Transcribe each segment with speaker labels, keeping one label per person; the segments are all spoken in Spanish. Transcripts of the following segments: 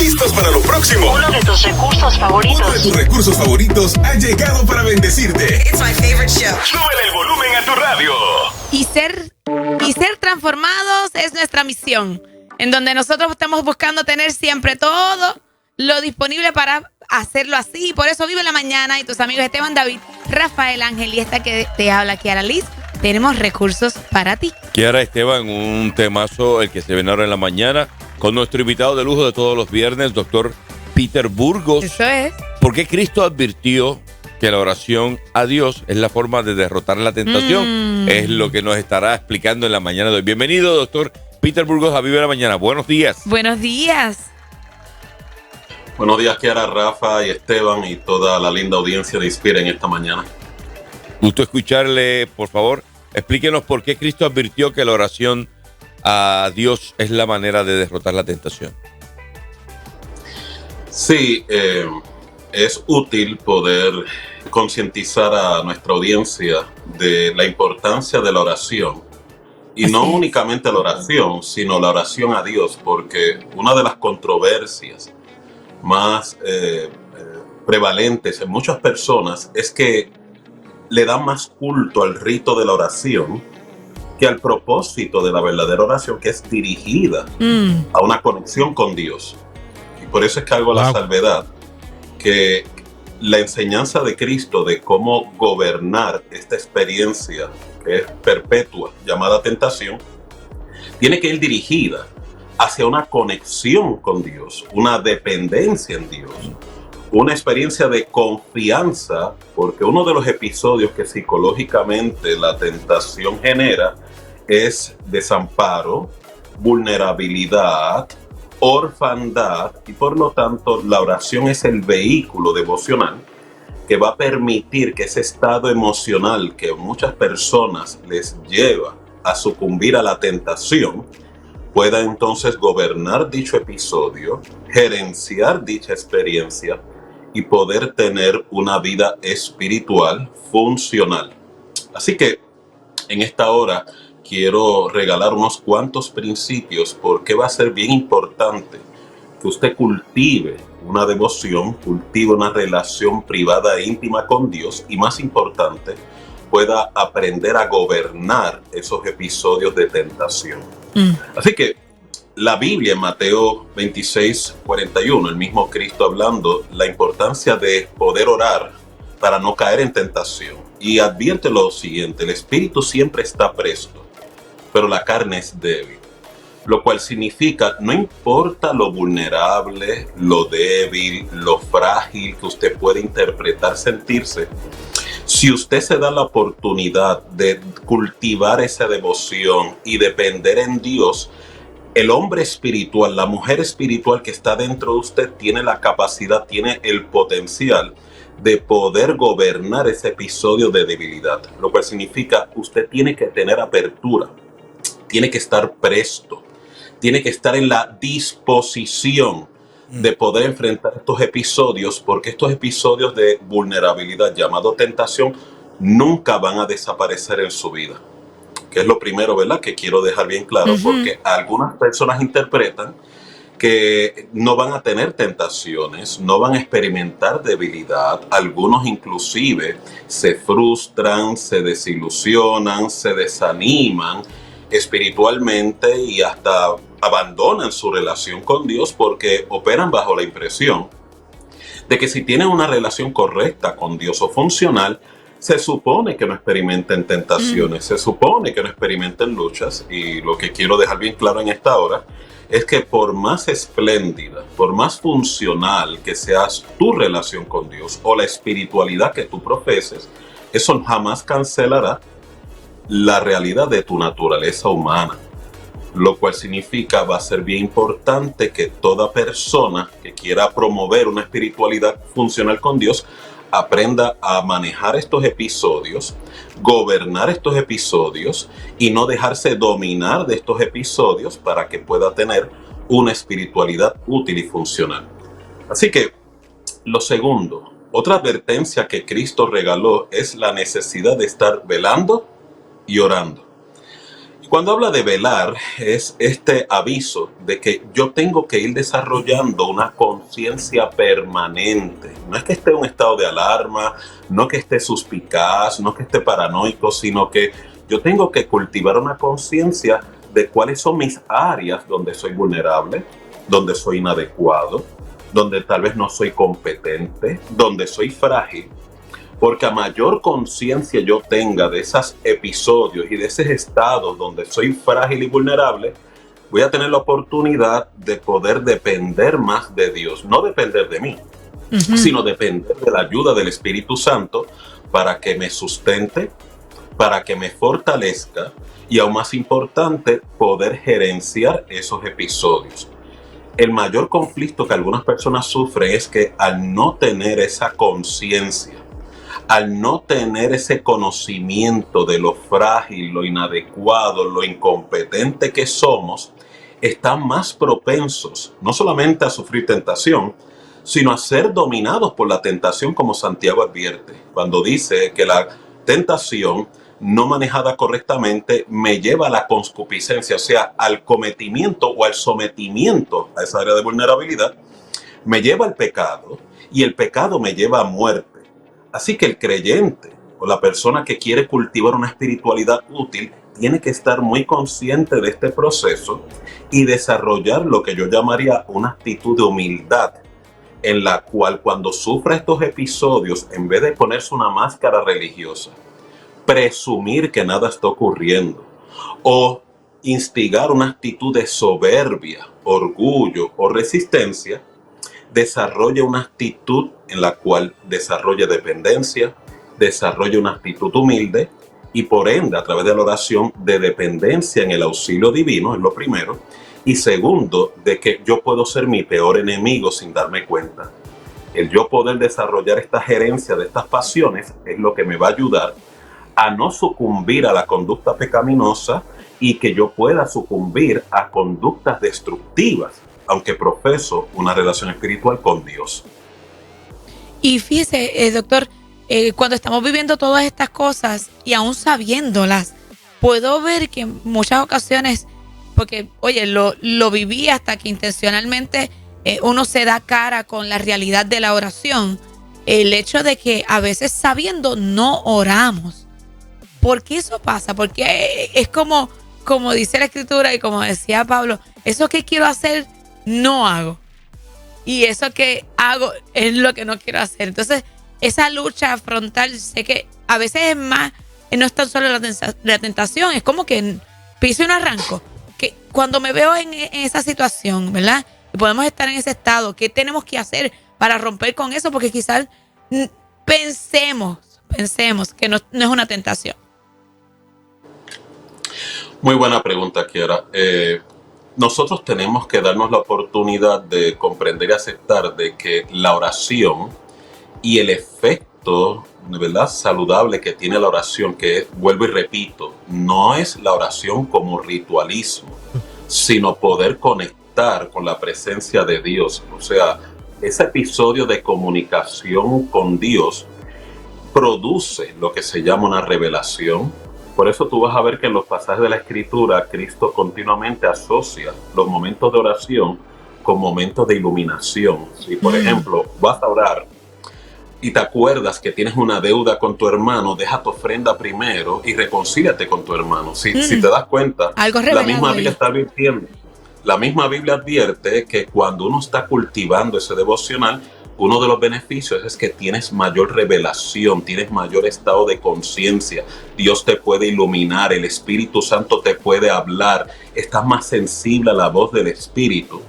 Speaker 1: listos para lo próximo.
Speaker 2: Uno de tus recursos favoritos.
Speaker 1: Uno de tus recursos favoritos ha llegado para bendecirte.
Speaker 3: It's my favorite show.
Speaker 1: Súbele el volumen a tu radio.
Speaker 4: Y ser transformados es nuestra misión, en donde nosotros estamos buscando tener siempre todo lo disponible para hacerlo así. Por eso Vive la Mañana y tus amigos Esteban David, Rafael Ángel y esta que te habla, Kiara Liz, tenemos recursos para ti.
Speaker 5: Kiara, Esteban, un temazo, el que se ven ahora en la mañana, con nuestro invitado de lujo de todos los viernes, doctor Peter Burgos.
Speaker 4: Eso es.
Speaker 5: ¿Por qué Cristo advirtió que la oración a Dios es la forma de derrotar la tentación? Es lo que nos estará explicando en la mañana de hoy. Bienvenido, doctor Peter Burgos, a Vive la Mañana. Buenos días.
Speaker 4: Buenos días.
Speaker 6: Buenos días, Kiara, Rafa y Esteban y toda la linda audiencia de Inspira en esta mañana.
Speaker 5: Gusto escucharle, por favor. Explíquenos por qué Cristo advirtió que la oración a Dios es la manera de derrotar la tentación.
Speaker 6: Sí, es útil poder concientizar a nuestra audiencia de la importancia de la oración. Y no únicamente la oración, sino la oración a Dios, porque una de las controversias más prevalentes en muchas personas es que le dan más culto al rito de la oración que al propósito de la verdadera oración, que es dirigida a una conexión con Dios. Y por eso es que hago la salvedad que la enseñanza de Cristo de cómo gobernar esta experiencia que es perpetua, llamada tentación, tiene que ir dirigida hacia una conexión con Dios, una dependencia en Dios, una experiencia de confianza, porque uno de los episodios que psicológicamente la tentación genera es desamparo, vulnerabilidad, orfandad, y por lo tanto la oración es el vehículo devocional que va a permitir que ese estado emocional que muchas personas les lleva a sucumbir a la tentación pueda entonces gobernar dicho episodio, gerenciar dicha experiencia y poder tener una vida espiritual funcional. Así que en esta hora quiero regalar unos cuantos principios porque va a ser bien importante que usted cultive una devoción, cultive una relación privada e íntima con Dios y, más importante, pueda aprender a gobernar esos episodios de tentación. Así que la Biblia en Mateo 26:41, el mismo Cristo hablando la importancia de poder orar para no caer en tentación. Y advierte lo siguiente: el espíritu siempre está presto, pero la carne es débil. Lo cual significa, no importa lo vulnerable, lo débil, lo frágil que usted puede interpretar, sentirse, si usted se da la oportunidad de cultivar esa devoción y depender en Dios, el hombre espiritual, la mujer espiritual que está dentro de usted tiene la capacidad, tiene el potencial de poder gobernar ese episodio de debilidad. Lo cual significa, usted tiene que tener apertura, tiene que estar presto, tiene que estar en la disposición de poder enfrentar estos episodios, porque estos episodios de vulnerabilidad llamado tentación nunca van a desaparecer en su vida. Que es lo primero, ¿verdad? Que quiero dejar bien claro, porque algunas personas interpretan que no van a tener tentaciones, no van a experimentar debilidad. Algunos inclusive se frustran, se desilusionan, se desaniman espiritualmente y hasta abandonan su relación con Dios porque operan bajo la impresión de que si tienen una relación correcta con Dios o funcional, se supone que no experimenten tentaciones, se supone que no experimenten luchas. Y lo que quiero dejar bien claro en esta hora es que por más espléndida, por más funcional que sea tu relación con Dios o la espiritualidad que tú profeses, eso jamás cancelará la realidad de tu naturaleza humana. Lo cual significa, va a ser bien importante que toda persona que quiera promover una espiritualidad funcional con Dios aprenda a manejar estos episodios, gobernar estos episodios y no dejarse dominar de estos episodios para que pueda tener una espiritualidad útil y funcional. Así que, lo segundo, otra advertencia que Cristo regaló es la necesidad de estar velando y orando. Cuando habla de velar, es este aviso de que yo tengo que ir desarrollando una conciencia permanente. No es que esté en un estado de alarma, no que esté suspicaz, no que esté paranoico, sino que yo tengo que cultivar una conciencia de cuáles son mis áreas donde soy vulnerable, donde soy inadecuado, donde tal vez no soy competente, donde soy frágil. Porque a mayor conciencia yo tenga de esos episodios y de esos estados donde soy frágil y vulnerable, voy a tener la oportunidad de poder depender más de Dios. No depender de mí, sino depender de la ayuda del Espíritu Santo para que me sustente, para que me fortalezca y, aún más importante, poder gerenciar esos episodios. El mayor conflicto que algunas personas sufren es que al no tener esa conciencia, al no tener ese conocimiento de lo frágil, lo inadecuado, lo incompetente que somos, están más propensos no solamente a sufrir tentación, sino a ser dominados por la tentación, como Santiago advierte, cuando dice que la tentación no manejada correctamente me lleva a la concupiscencia, o sea, al cometimiento o al sometimiento a esa área de vulnerabilidad, me lleva al pecado y el pecado me lleva a muerte. Así que el creyente o la persona que quiere cultivar una espiritualidad útil tiene que estar muy consciente de este proceso y desarrollar lo que yo llamaría una actitud de humildad, en la cual cuando sufra estos episodios, en vez de ponerse una máscara religiosa, presumir que nada está ocurriendo o instigar una actitud de soberbia, orgullo o resistencia, desarrolle una actitud en la cual desarrolle dependencia, desarrolle una actitud humilde y por ende a través de la oración de dependencia en el auxilio divino, es lo primero, y segundo, de que yo puedo ser mi peor enemigo sin darme cuenta. El yo poder desarrollar esta gerencia de estas pasiones es lo que me va a ayudar a no sucumbir a la conducta pecaminosa y que yo pueda sucumbir a conductas destructivas, aunque profeso una relación espiritual con Dios.
Speaker 4: Y fíjese, doctor, cuando estamos viviendo todas estas cosas y aún sabiéndolas, puedo ver que en muchas ocasiones, porque, oye, lo viví hasta que intencionalmente uno se da cara con la realidad de la oración, el hecho de que a veces sabiendo no oramos. ¿Por qué eso pasa? Porque es como dice la Escritura y como decía Pablo, eso que quiero hacer no hago. Y eso que hago es lo que no quiero hacer. Entonces, esa lucha frontal, sé que a veces es más, no es tan solo la tentación, es como que piso y no arranco. Que cuando me veo en esa situación, ¿verdad? Y podemos estar en ese estado, ¿qué tenemos que hacer para romper con eso? Porque quizás pensemos que no es una tentación.
Speaker 6: Muy buena pregunta, Kiara. Nosotros tenemos que darnos la oportunidad de comprender y aceptar de que la oración y el efecto, ¿verdad?, saludable que tiene la oración, que vuelvo y repito, no es la oración como ritualismo, sino poder conectar con la presencia de Dios. O sea, ese episodio de comunicación con Dios produce lo que se llama una revelación. Por eso tú vas a ver que en los pasajes de la Escritura, Cristo continuamente asocia los momentos de oración con momentos de iluminación. Si, por ejemplo, vas a orar y te acuerdas que tienes una deuda con tu hermano, deja tu ofrenda primero y reconcíliate con tu hermano. Si te das cuenta, la misma Biblia está advirtiendo. La misma Biblia advierte que cuando uno está cultivando ese devocional, uno de los beneficios es que tienes mayor revelación, tienes mayor estado de conciencia. Dios te puede iluminar, el Espíritu Santo te puede hablar, estás más sensible a la voz del Espíritu,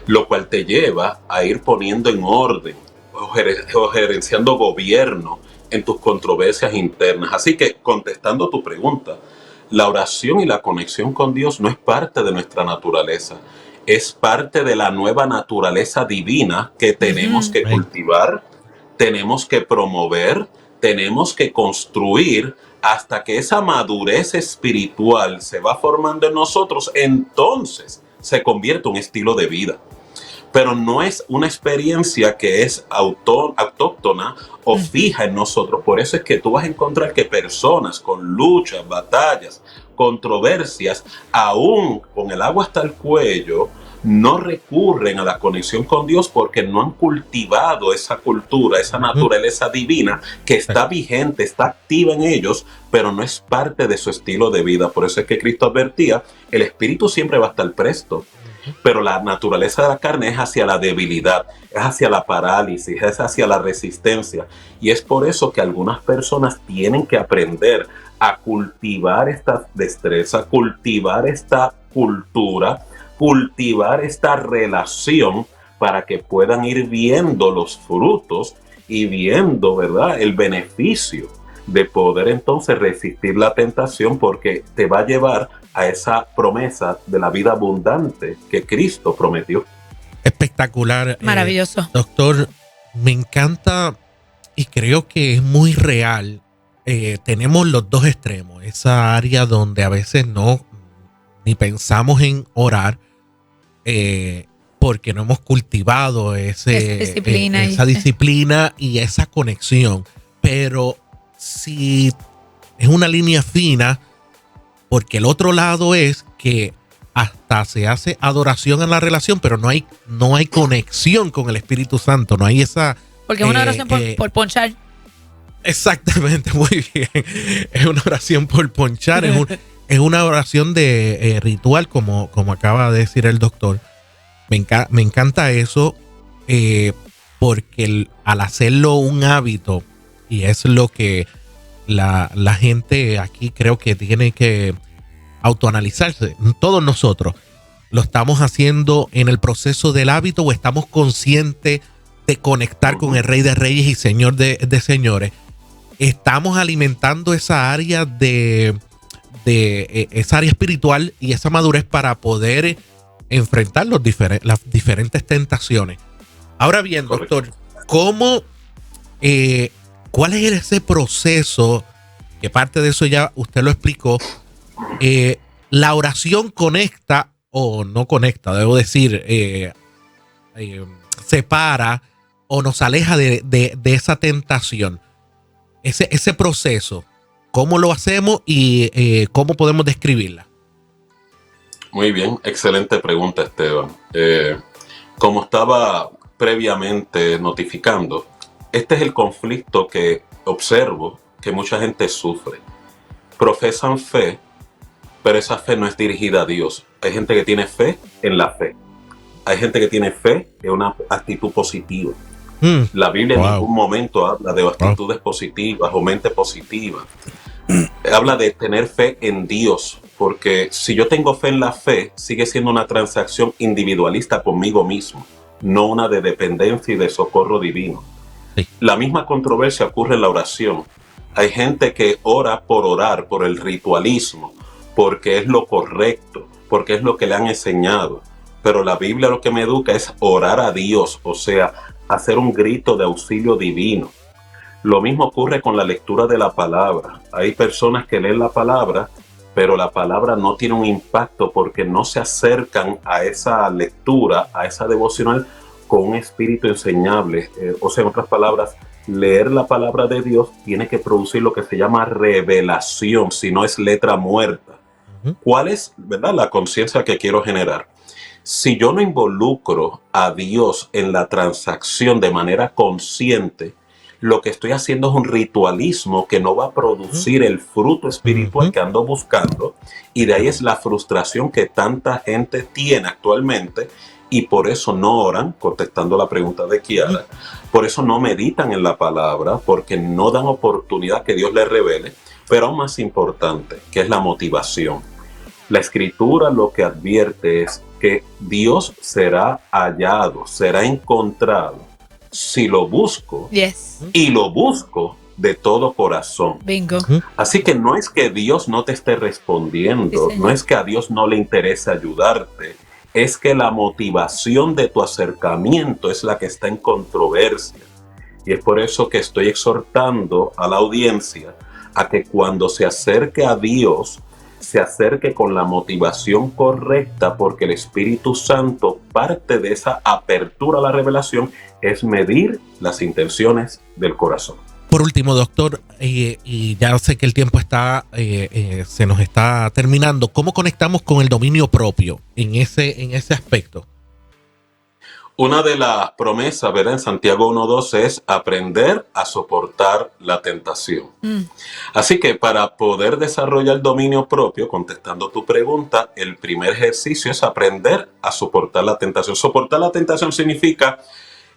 Speaker 6: lo cual te lleva a ir poniendo en orden o gerenciando gobierno en tus controversias internas. Así que, contestando tu pregunta, la oración y la conexión con Dios no es parte de nuestra naturaleza. Es parte de la nueva naturaleza divina que tenemos que cultivar, tenemos que promover, tenemos que construir hasta que esa madurez espiritual se va formando en nosotros. Entonces se convierte en un estilo de vida. Pero no es una experiencia que es autóctona o fija en nosotros. Por eso es que tú vas a encontrar que personas con luchas, batallas, controversias, aún con el agua hasta el cuello, no recurren a la conexión con Dios porque no han cultivado esa cultura, esa naturaleza divina que está vigente, está activa en ellos, pero no es parte de su estilo de vida. Por eso es que Cristo advertía, el espíritu siempre va a estar presto, pero la naturaleza de la carne es hacia la debilidad, es hacia la parálisis, es hacia la resistencia. Y es por eso que algunas personas tienen que aprender a cultivar esta destreza, cultivar esta cultura, cultivar esta relación para que puedan ir viendo los frutos y viendo, ¿verdad?, el beneficio de poder entonces resistir la tentación, porque te va a llevar a esa promesa de la vida abundante que Cristo prometió.
Speaker 3: Espectacular.
Speaker 4: Maravilloso.
Speaker 3: Doctor, me encanta y creo que es muy real. Tenemos los dos extremos, esa área donde a veces no ni pensamos en orar porque no hemos cultivado esa disciplina y esa conexión. Pero si es una línea fina, porque el otro lado es que hasta se hace adoración en la relación, pero no hay conexión con el Espíritu Santo, no hay esa...
Speaker 4: Porque es una oración por ponchar.
Speaker 3: Exactamente, muy bien. Es una oración por ponchar, es una oración de ritual, como acaba de decir el doctor. Me encanta eso, porque al hacerlo un hábito, y es lo que la gente aquí creo que tiene que autoanalizarse, todos nosotros, ¿lo estamos haciendo en el proceso del hábito o estamos conscientes de conectar con el Rey de Reyes y Señor de Señores? ¿Estamos alimentando esa área esa área espiritual y esa madurez para poder enfrentar las diferentes tentaciones? Ahora bien, doctor, ¿cuál es ese proceso? Que parte de eso ya usted lo explicó. ¿La oración conecta o no conecta? Debo decir, separa o nos aleja de esa tentación. Ese proceso, ¿cómo lo hacemos y cómo podemos describirla?
Speaker 6: Muy bien, excelente pregunta, Esteban. Como estaba previamente notificando, este es el conflicto que observo que mucha gente sufre. Profesan fe, pero esa fe no es dirigida a Dios. Hay gente que tiene fe en la fe. Hay gente que tiene fe en una actitud positiva. La Biblia en ningún momento habla de actitudes positivas o mente positiva. Habla de tener fe en Dios, porque si yo tengo fe en la fe, sigue siendo una transacción individualista conmigo mismo, no una de dependencia y de socorro divino. Sí. La misma controversia ocurre en la oración. Hay gente que ora por orar, por el ritualismo, porque es lo correcto, porque es lo que le han enseñado. Pero la Biblia lo que me educa es orar a Dios, o sea, hacer un grito de auxilio divino. Lo mismo ocurre con la lectura de la palabra. Hay personas que leen la palabra, pero la palabra no tiene un impacto porque no se acercan a esa lectura, a esa devocional con un espíritu enseñable. O sea, en otras palabras, leer la palabra de Dios tiene que producir lo que se llama revelación, si no es letra muerta. ¿Cuál es, verdad, la conciencia que quiero generar? Si yo no involucro a Dios en la transacción de manera consciente, lo que estoy haciendo es un ritualismo que no va a producir el fruto espiritual que ando buscando, y de ahí es la frustración que tanta gente tiene actualmente, y por eso no oran, contestando la pregunta de Kiara, por eso no meditan en la palabra, porque no dan oportunidad que Dios les revele, pero aún más importante, que es la motivación. La Escritura lo que advierte es que Dios será hallado, será encontrado, si lo busco, y lo busco de todo corazón.
Speaker 4: Bingo.
Speaker 6: Así que no es que Dios no te esté respondiendo, no es que a Dios no le interese ayudarte, es que la motivación de tu acercamiento es la que está en controversia. Y es por eso que estoy exhortando a la audiencia a que cuando se acerque a Dios, se acerque con la motivación correcta, porque el Espíritu Santo, parte de esa apertura a la revelación, es medir las intenciones del corazón.
Speaker 3: Por último, doctor, y ya sé que el tiempo se nos está terminando. ¿Cómo conectamos con el dominio propio en ese aspecto?
Speaker 6: Una de las promesas, ¿verdad? En Santiago 1:2 es aprender a soportar la tentación. Así que para poder desarrollar el dominio propio, contestando tu pregunta, el primer ejercicio es aprender a soportar la tentación. Soportar la tentación significa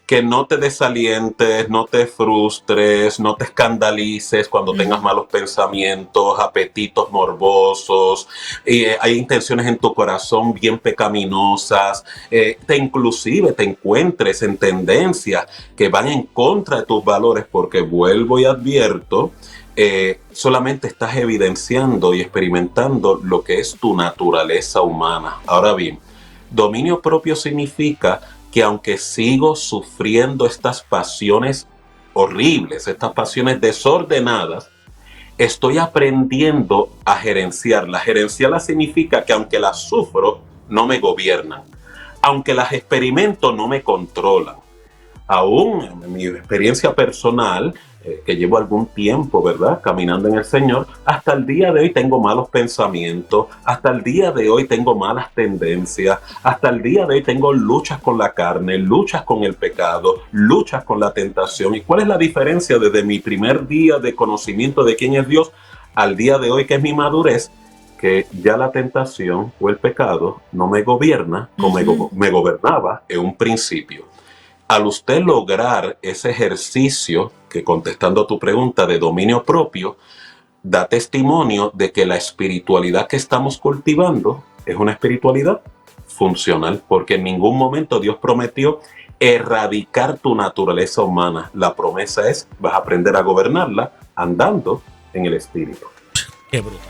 Speaker 6: que no te desalientes, no te frustres, no te escandalices cuando tengas malos pensamientos, apetitos morbosos, hay intenciones en tu corazón bien pecaminosas, inclusive te encuentres en tendencias que van en contra de tus valores, porque vuelvo y advierto, solamente estás evidenciando y experimentando lo que es tu naturaleza humana. Ahora bien, dominio propio significa que aunque sigo sufriendo estas pasiones horribles, estas pasiones desordenadas, estoy aprendiendo a gerenciarlas. Gerenciarlas significa que aunque las sufro, no me gobiernan. Aunque las experimento, no me controlan. Aún en mi experiencia personal, que llevo algún tiempo, ¿verdad?, caminando en el Señor, hasta el día de hoy tengo malos pensamientos, hasta el día de hoy tengo malas tendencias, hasta el día de hoy tengo luchas con la carne, luchas con el pecado, luchas con la tentación. ¿Y cuál es la diferencia desde mi primer día de conocimiento de quién es Dios al día de hoy, que es mi madurez? Que ya la tentación o el pecado no me gobierna como me gobernaba en un principio. Al usted lograr ese ejercicio, que contestando a tu pregunta de dominio propio, da testimonio de que la espiritualidad que estamos cultivando es una espiritualidad funcional, porque en ningún momento Dios prometió erradicar tu naturaleza humana. La promesa es, vas a aprender a gobernarla andando en el Espíritu.
Speaker 3: Qué brutal.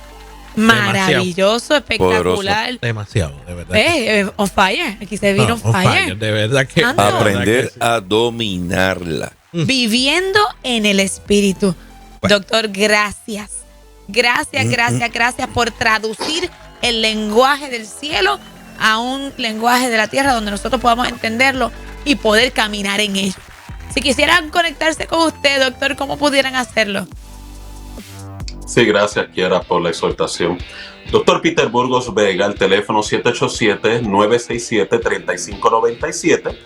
Speaker 4: Maravilloso, espectacular.
Speaker 3: Demasiado, de verdad.
Speaker 4: On fire. Aquí se vino on fire.
Speaker 3: De verdad que
Speaker 5: aprender a dominarla.
Speaker 4: Viviendo en el Espíritu.
Speaker 5: Bueno.
Speaker 4: Doctor, gracias. Gracias por traducir el lenguaje del cielo a un lenguaje de la tierra donde nosotros podamos entenderlo y poder caminar en ello. Si quisieran conectarse con usted, doctor, ¿cómo pudieran hacerlo?
Speaker 6: Sí, gracias, Kiara, por la exhortación. Doctor Peter Burgos Vega, el teléfono 787-967-3597,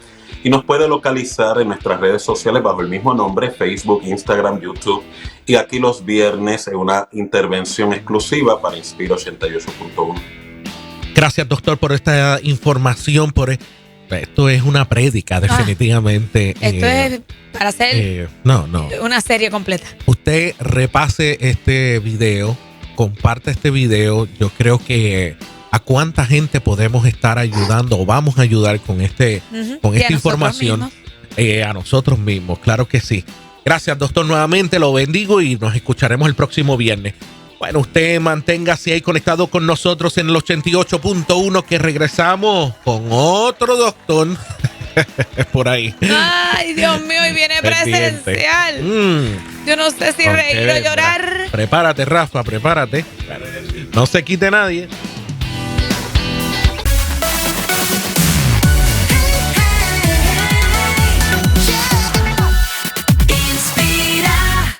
Speaker 6: y nos puede localizar en nuestras redes sociales bajo el mismo nombre, Facebook, Instagram, YouTube, y aquí los viernes en una intervención exclusiva para Inspiro 88.1.
Speaker 3: Gracias, doctor, por esta información, esto es una prédica, definitivamente.
Speaker 4: Esto es para hacer una serie completa.
Speaker 3: Usted repase este video, comparte este video. Yo creo que a cuánta gente podemos estar ayudando o vamos a ayudar con esta información. A nosotros mismos, claro que sí. Gracias, doctor, nuevamente. Lo bendigo y nos escucharemos el próximo viernes. Bueno, usted manténgase ahí conectado con nosotros en el 88.1, que regresamos con otro doctor por ahí.
Speaker 4: Ay, Dios mío, y viene presencial. Yo no sé si reír o llorar.
Speaker 3: Prepárate, Rafa, prepárate. No se quite nadie.